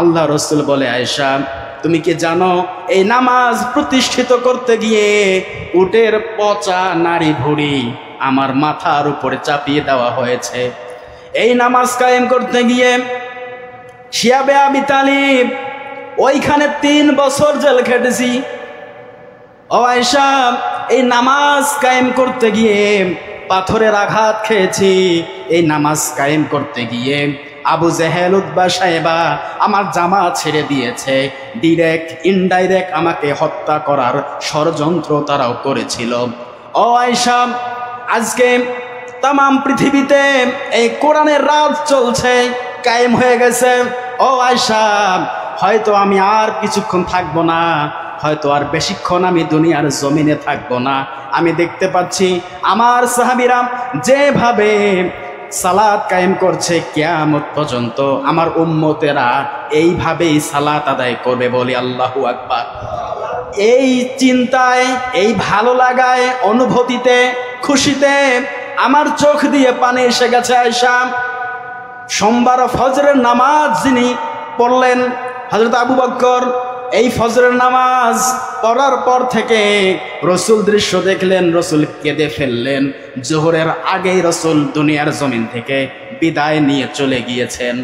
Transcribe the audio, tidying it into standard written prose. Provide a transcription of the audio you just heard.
আল্লাহ রসুল বলে, আয়েশা তুমি কি জানো এই নামাজ প্রতিষ্ঠিত করতে গিয়ে উটের পচা নাড়ি ভুঁড়ি আমার মাথার উপরে চাপিয়ে দেওয়া হয়েছে। এই নামাজ কায়েম করতে গিয়ে শিয়াবে আবি তালিব ওইখানে 3 বছর জেল খেটেছি। ও আয়েশা, এই নামাজ কায়েম করতে গিয়ে পাথরের আঘাত খেয়েছি। এই নামাজ কায়েম করতে গিয়ে আবু জেহেল, উতবা, সাইবা আমার জামা ছেড়ে দিয়েছে। ডিরেক্ট ইনডাইরেক্ট আমাকে হত্যা করার ষড়যন্ত্র তারাও করেছিল। ও আয়েশা, আজকে তাম পৃথিবীতে এই কোরআনের রাজ চলছে, কায়েম হয়ে গেছে। ও আয়েশা, হয়তো আমি আর কিছুক্ষণ থাকবো না, হয়তো আর বেশিক্ষণ আমি দুনিয়ার জমিনে থাকবো না। আমি দেখতে পাচ্ছি আমার সাহাবীরা যেভাবে সালাত কায়েম করছে, কিয়ামত পর্যন্ত আমার উম্মতেরা এইভাবেই সালাত আদায় করবে। বলি আল্লাহু আকবার। এই চিন্তায়, এই ভালো লাগায়, অনুভূতিতে, খুশিতে আমার চোখ দিয়ে পানি এসে গেছে। আয়েশা, সোমবার ফজরের নামাজ যিনি পড়লেন হযরত আবু বকর, এই ফজরের নামাজ পড়ার পর থেকে রসুল দৃশ্য দেখলেন, রসুল কেঁদে ফেললেন। জোহরের আগেই রসুল দুনিয়ার জমিন থেকে বিদায় নিয়ে চলে গিয়েছেন।